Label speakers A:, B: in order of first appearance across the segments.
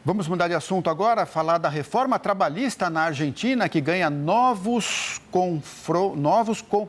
A: Vamos mudar de assunto agora, falar da reforma trabalhista na Argentina, que ganha novos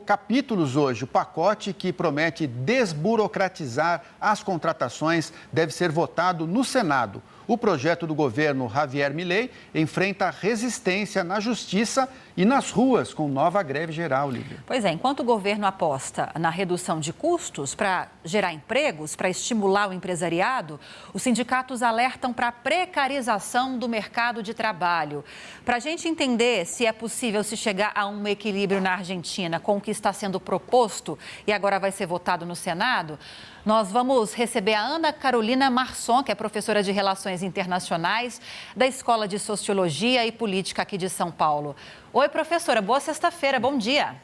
A: capítulos hoje. O pacote que promete desburocratizar as contratações deve ser votado no Senado. O projeto do governo Javier Milei enfrenta resistência na justiça e nas ruas, com nova greve geral, Lívia.
B: Pois é, enquanto o governo aposta na redução de custos para gerar empregos, para estimular o empresariado, os sindicatos alertam para a precarização do mercado de trabalho. Para a gente entender se é possível se chegar a um equilíbrio na Argentina com o que está sendo proposto e agora vai ser votado no Senado, nós vamos receber a Ana Carolina Marçom, que é professora de Relações Internacionais da Escola de Sociologia e Política aqui de São Paulo. Oi, professora, boa sexta-feira, bom dia.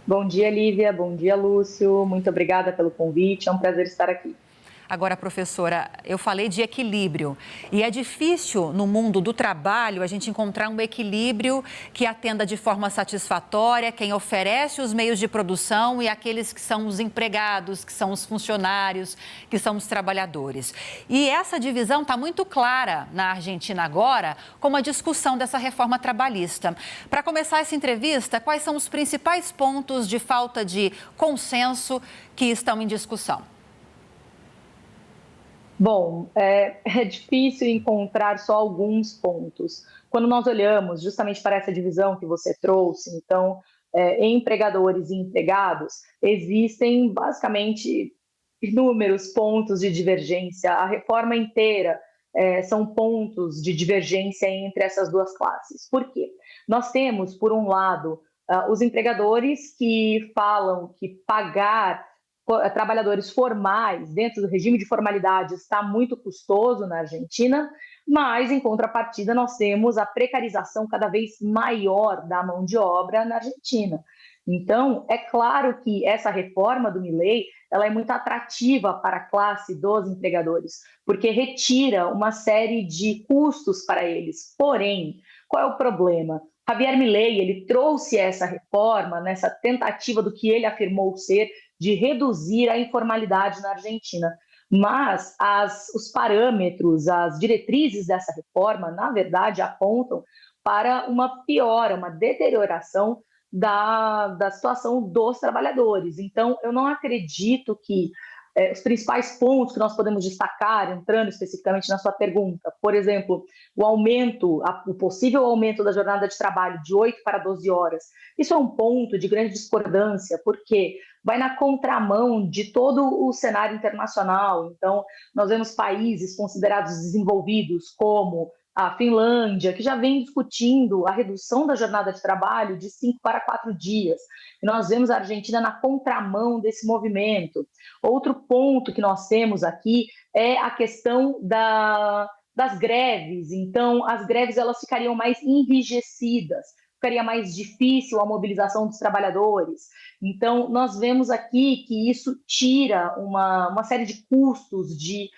C: Bom dia, Lívia, bom dia, Lúcio, muito obrigada pelo convite, é um prazer estar aqui.
B: Agora, professora, eu falei de equilíbrio e é difícil no mundo do trabalho a gente encontrar um equilíbrio que atenda de forma satisfatória quem oferece os meios de produção e aqueles que são os empregados, que são os funcionários, que são os trabalhadores. E essa divisão está muito clara na Argentina agora com a discussão dessa reforma trabalhista. Para começar essa entrevista, quais são os principais pontos de falta de consenso que estão em discussão?
C: Bom, é difícil encontrar só alguns pontos. Quando nós olhamos justamente para essa divisão que você trouxe, então, empregadores e empregados, existem basicamente inúmeros pontos de divergência. A reforma inteira são pontos de divergência entre essas duas classes. Por quê? Nós temos, por um lado, os empregadores que falam que pagar trabalhadores formais dentro do regime de formalidade está muito custoso na Argentina, mas, em contrapartida, nós temos a precarização cada vez maior da mão de obra na Argentina. Então, é claro que essa reforma do Milei, ela é muito atrativa para a classe dos empregadores, porque retira uma série de custos para eles. Porém, qual é o problema? Javier Milei, ele trouxe essa reforma nessa tentativa do que ele afirmou ser de reduzir a informalidade na Argentina. Mas os parâmetros, as diretrizes dessa reforma, na verdade, apontam para uma piora, uma deterioração da situação dos trabalhadores. Então, eu não acredito que os principais pontos que nós podemos destacar, entrando especificamente na sua pergunta, por exemplo, o possível aumento da jornada de trabalho de 8 para 12 horas, isso é um ponto de grande discordância, porque vai na contramão de todo o cenário internacional. Então, nós vemos países considerados desenvolvidos, como a Finlândia, que já vem discutindo a redução da jornada de trabalho de 5 para 4 dias. E nós vemos a Argentina na contramão desse movimento. Outro ponto que nós temos aqui é a questão das greves. Então, as greves elas ficariam mais enrijecidas, ficaria mais difícil a mobilização dos trabalhadores. Então, nós vemos aqui que isso tira uma série de custos, de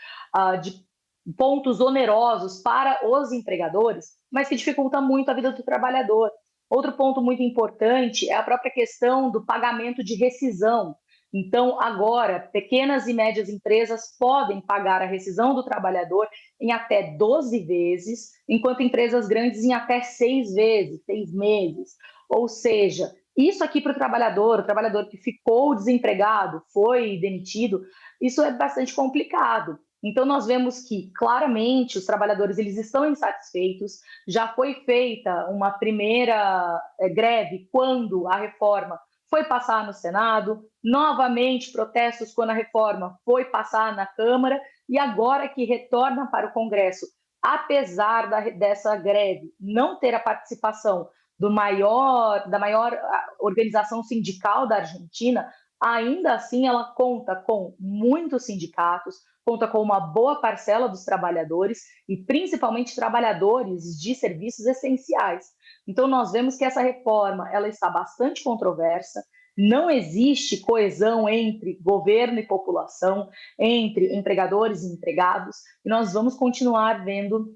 C: pontos onerosos para os empregadores, mas que dificulta muito a vida do trabalhador. Outro ponto muito importante é a própria questão do pagamento de rescisão. Então, agora, pequenas e médias empresas podem pagar a rescisão do trabalhador em até 12 vezes, enquanto empresas grandes em até 6 vezes, 6 meses. Ou seja, isso aqui para o trabalhador que ficou desempregado, foi demitido, isso é bastante complicado. Então, nós vemos que, claramente, os trabalhadores eles estão insatisfeitos. Já foi feita uma primeira greve quando a reforma foi passar no Senado, novamente protestos quando a reforma foi passar na Câmara, e agora que retorna para o Congresso, apesar dessa greve não ter a participação da maior organização sindical da Argentina, ainda assim ela conta com muitos sindicatos, conta com uma boa parcela dos trabalhadores e principalmente trabalhadores de serviços essenciais. Então nós vemos que essa reforma ela está bastante controversa, não existe coesão entre governo e população, entre empregadores e empregados, e nós vamos continuar vendo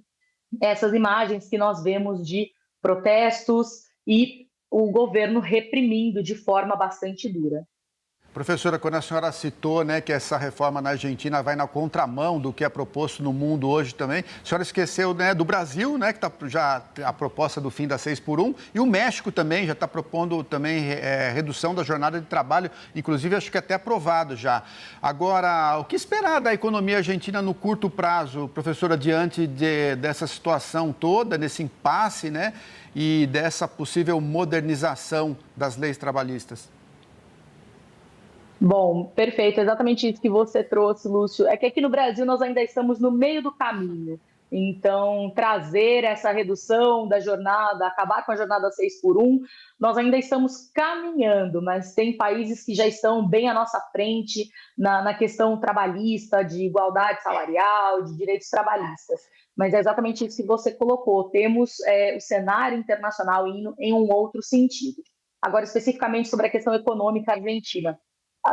C: essas imagens que nós vemos de protestos e o governo reprimindo de forma bastante dura.
A: Professora, quando a senhora citou, né, que essa reforma na Argentina vai na contramão do que é proposto no mundo hoje também, a senhora esqueceu, né, do Brasil, né, que está já a proposta do fim da 6x1, e o México também já está propondo também redução da jornada de trabalho, inclusive acho que até aprovado já. Agora, o que esperar da economia argentina no curto prazo, professora, diante dessa situação toda, nesse impasse, né, e dessa possível modernização das leis trabalhistas?
C: Bom, perfeito, exatamente isso que você trouxe, Lúcio. É que aqui no Brasil nós ainda estamos no meio do caminho. Então, trazer essa redução da jornada, acabar com a jornada 6x1, nós ainda estamos caminhando, mas tem países que já estão bem à nossa frente na questão trabalhista, de igualdade salarial, de direitos trabalhistas. Mas é exatamente isso que você colocou. Temos o cenário internacional indo em um outro sentido. Agora, especificamente sobre a questão econômica argentina.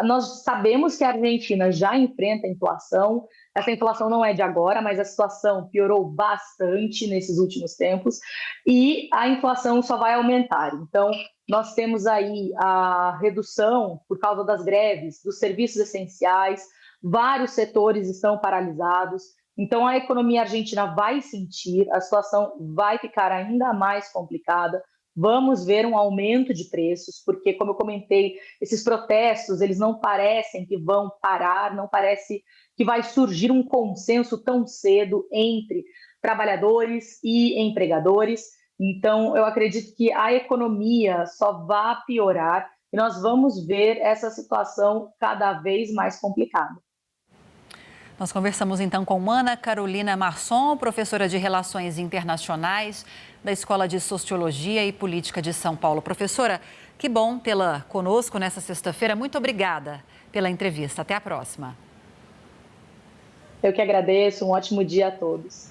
C: Nós sabemos que a Argentina já enfrenta inflação, essa inflação não é de agora, mas a situação piorou bastante nesses últimos tempos e a inflação só vai aumentar. Então, nós temos aí a redução por causa das greves dos serviços essenciais, vários setores estão paralisados, então a economia argentina vai sentir, a situação vai ficar ainda mais complicada. Vamos ver um aumento de preços, porque, como eu comentei, esses protestos, eles não parecem que vão parar, não parece que vai surgir um consenso tão cedo entre trabalhadores e empregadores. Então, eu acredito que a economia só vai piorar e nós vamos ver essa situação cada vez mais complicada.
B: Nós conversamos então com Ana Carolina Marçom, professora de Relações Internacionais da Escola de Sociologia e Política de São Paulo. Professora, que bom tê-la conosco nessa sexta-feira. Muito obrigada pela entrevista. Até a próxima.
C: Eu que agradeço. Um ótimo dia a todos.